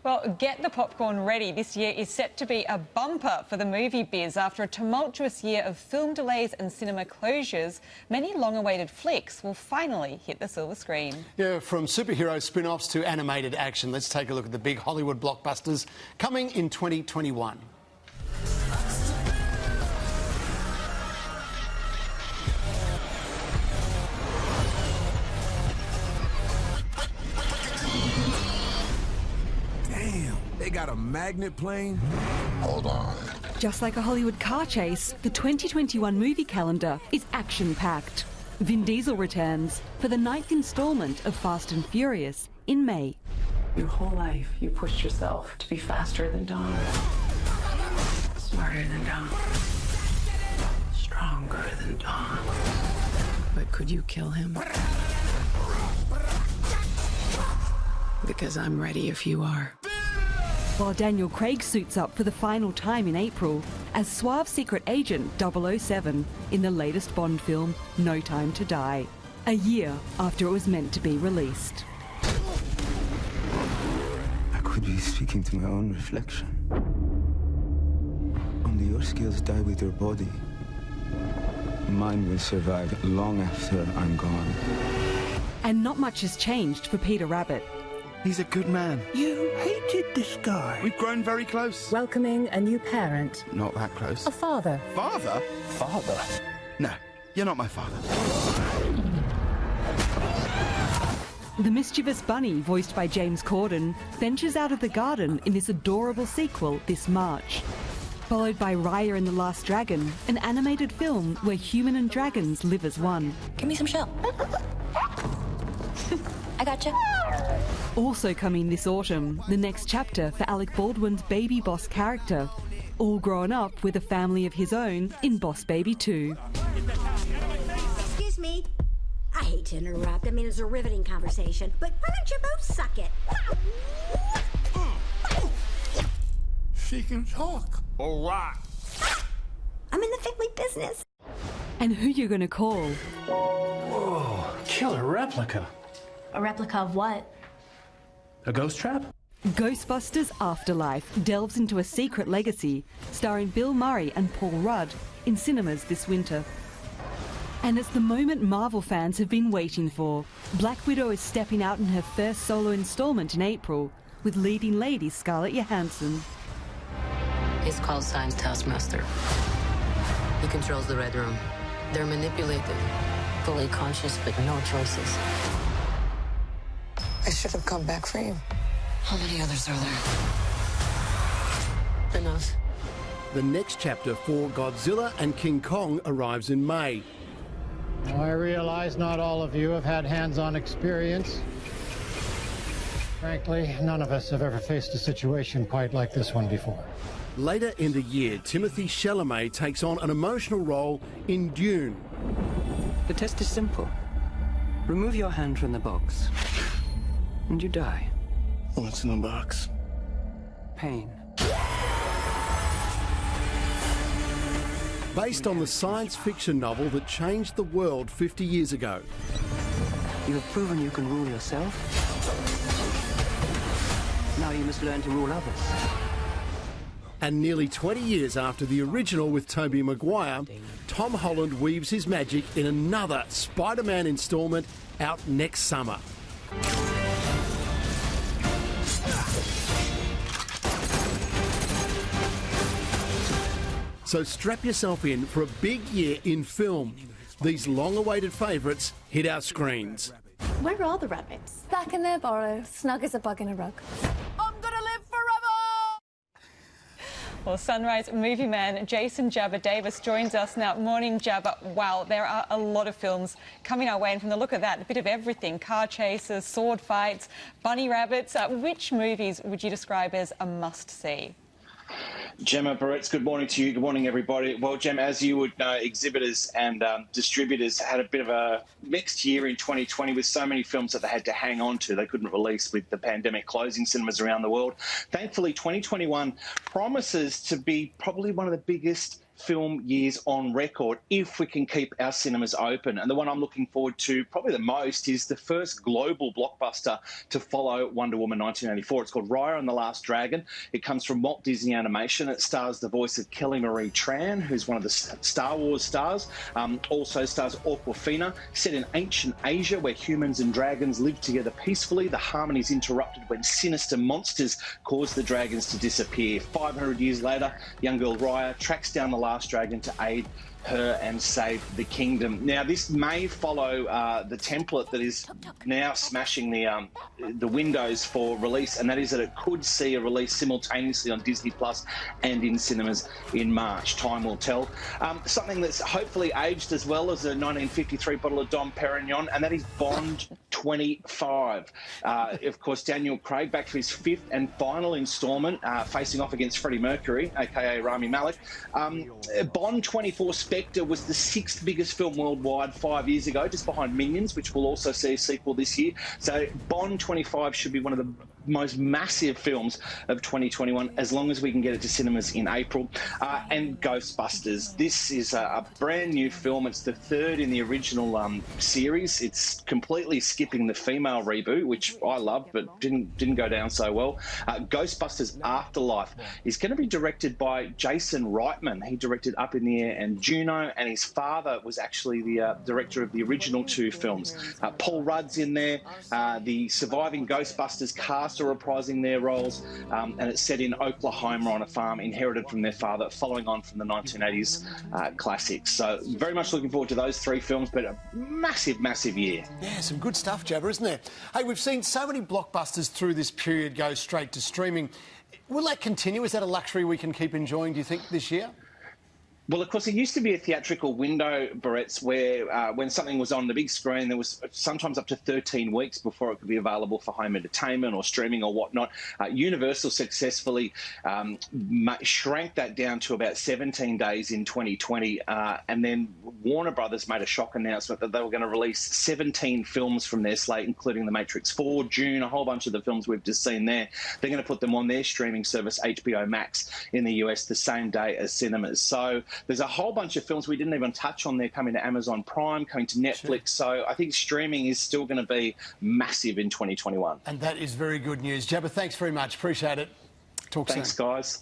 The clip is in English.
Well, get the popcorn ready. This year is set to be a bumper for the movie biz. After a tumultuous year of film delays and cinema closures, many long-awaited flicks will finally hit the silver screen. Yeah, from superhero spin-offs to animated action, let's take a look at the big Hollywood blockbusters coming in 2021. They got a magnet plane? Hold on. Just like a Hollywood car chase, the 2021 movie calendar is action-packed. Vin Diesel returns for the 9th instalment of Fast and Furious in May. Your whole life, you pushed yourself to be faster than Dom, smarter than Dom, stronger than Dom. But could you kill him? Because I'm ready if you are. While Daniel Craig suits up for the final time in April as suave secret agent 007 in the latest Bond film, No Time to Die, a year after it was meant to be released. I could be speaking to my own reflection. Only your skills die with your body. Mine will survive long after I'm gone. And not much has changed for Peter Rabbit. He's a good man. You hated this guy. We've grown very close. Welcoming a new parent. Not that close. A father. Father? Father? No, you're not my father. The mischievous bunny, voiced by James Corden, ventures out of the garden in this adorable sequel this March. Followed by Raya and the Last Dragon, an animated film where human and dragons live as one. Give me some shell. I gotcha. Also coming this autumn, the next chapter for Alec Baldwin's baby boss character, all grown up with a family of his own in Boss Baby 2. Excuse me. I hate to interrupt. I mean, it's a riveting conversation, but why don't you both suck it? She can talk. All right. I'm in the family business. And who you're gonna call? Whoa, killer replica. A replica of what? A ghost trap? Ghostbusters Afterlife delves into a secret legacy, starring Bill Murray and Paul Rudd in cinemas this winter. And it's the moment Marvel fans have been waiting for. Black Widow is stepping out in her first solo installment in April, with leading lady Scarlett Johansson. His call sign's Taskmaster. He controls the Red Room. They're manipulated, fully conscious, but no choices. I should have come back for you. How many others are there? Enough. The next chapter for Godzilla and King Kong arrives in May. Now, I realize not all of you have had hands-on experience. Frankly, none of us have ever faced a situation quite like this one before. Later in the year, Timothée Chalamet takes on an emotional role in Dune. The test is simple. Remove your hand from the box, and you die. What's in the box? Pain. Based on the science fiction novel that changed the world 50 years ago. You have proven you can rule yourself. Now you must learn to rule others. And nearly 20 years after the original with Tobey Maguire, Tom Holland weaves his magic in another Spider-Man installment out next summer. So strap yourself in for a big year in film. These long-awaited favourites hit our screens. Where are the rabbits? Back in their burrow, snug as a bug in a rug. I'm gonna live forever! Well, Sunrise movie man Jason Jabba Davis joins us now. Morning, Jabba. Wow, there are a lot of films coming our way, and from the look of that, a bit of everything. Car chases, sword fights, bunny rabbits. Which movies would you describe as a must-see? Gemma Barretts, good morning to you. Good morning, everybody. Well, Gemma, as you would know, exhibitors and distributors had a bit of a mixed year in 2020 with so many films that they had to hang on to. They couldn't release with the pandemic closing cinemas around the world. Thankfully, 2021 promises to be probably one of the biggest film years on record if we can keep our cinemas open. And the one I'm looking forward to probably the most is the first global blockbuster to follow Wonder Woman 1984. It's called Raya and the Last Dragon. It comes from Walt Disney Animation. It stars the voice of Kelly Marie Tran, who's one of the Star Wars stars. Also stars Awkwafina, set in ancient Asia where humans and dragons live together peacefully. The harmony is interrupted when sinister monsters cause the dragons to disappear. 500 years later, young girl Raya tracks down the last dragon to aid her and save the kingdom. Now, this may follow the template that is now smashing the windows for release, and that is that it could see a release simultaneously on Disney Plus and in cinemas in March. Time will tell. Something that's hopefully aged as well as a 1953 bottle of Dom Perignon, and that is Bond 25. Of course, Daniel Craig back for his fifth and final instalment, facing off against Freddie Mercury, aka Rami Malek. Bond 24 Spectre was the sixth biggest film worldwide 5 years ago, just behind Minions, which will also see a sequel this year. So Bond 25 should be one of the most massive films of 2021, as long as we can get it to cinemas in April. And Ghostbusters. This is a brand new film. It's the third in the original series. It's completely skipping the female reboot, which I loved, but didn't go down so well. Ghostbusters Afterlife is going to be directed by Jason Reitman. He directed Up in the Air and Juno, and his father was actually the director of the original two films. Paul Rudd's in there. The surviving Ghostbusters cast are reprising their roles, and it's set in Oklahoma on a farm inherited from their father, following on from the 1980s classics. So very much looking forward to those three films, but a massive, massive year. Yeah, some good stuff, Jabba, isn't there? Hey, we've seen so many blockbusters through this period go straight to streaming. Will that continue? Is that a luxury we can keep enjoying, do you think, this year? Well, of course, it used to be a theatrical window, Barrett's, where when something was on the big screen, there was sometimes up to 13 weeks before it could be available for home entertainment or streaming or whatnot. Universal successfully shrank that down to about 17 days in 2020, and then Warner Brothers made a shock announcement that they were going to release 17 films from their slate, including The Matrix 4, Dune, a whole bunch of the films we've just seen there. They're going to put them on their streaming service, HBO Max, in the US the same day as cinemas. So there's a whole bunch of films we didn't even touch on there coming to Amazon Prime, coming to Netflix. Sure. So I think streaming is still going to be massive in 2021. And that is very good news. Jabba, thanks very much. Appreciate it. Talk soon. Thanks, guys.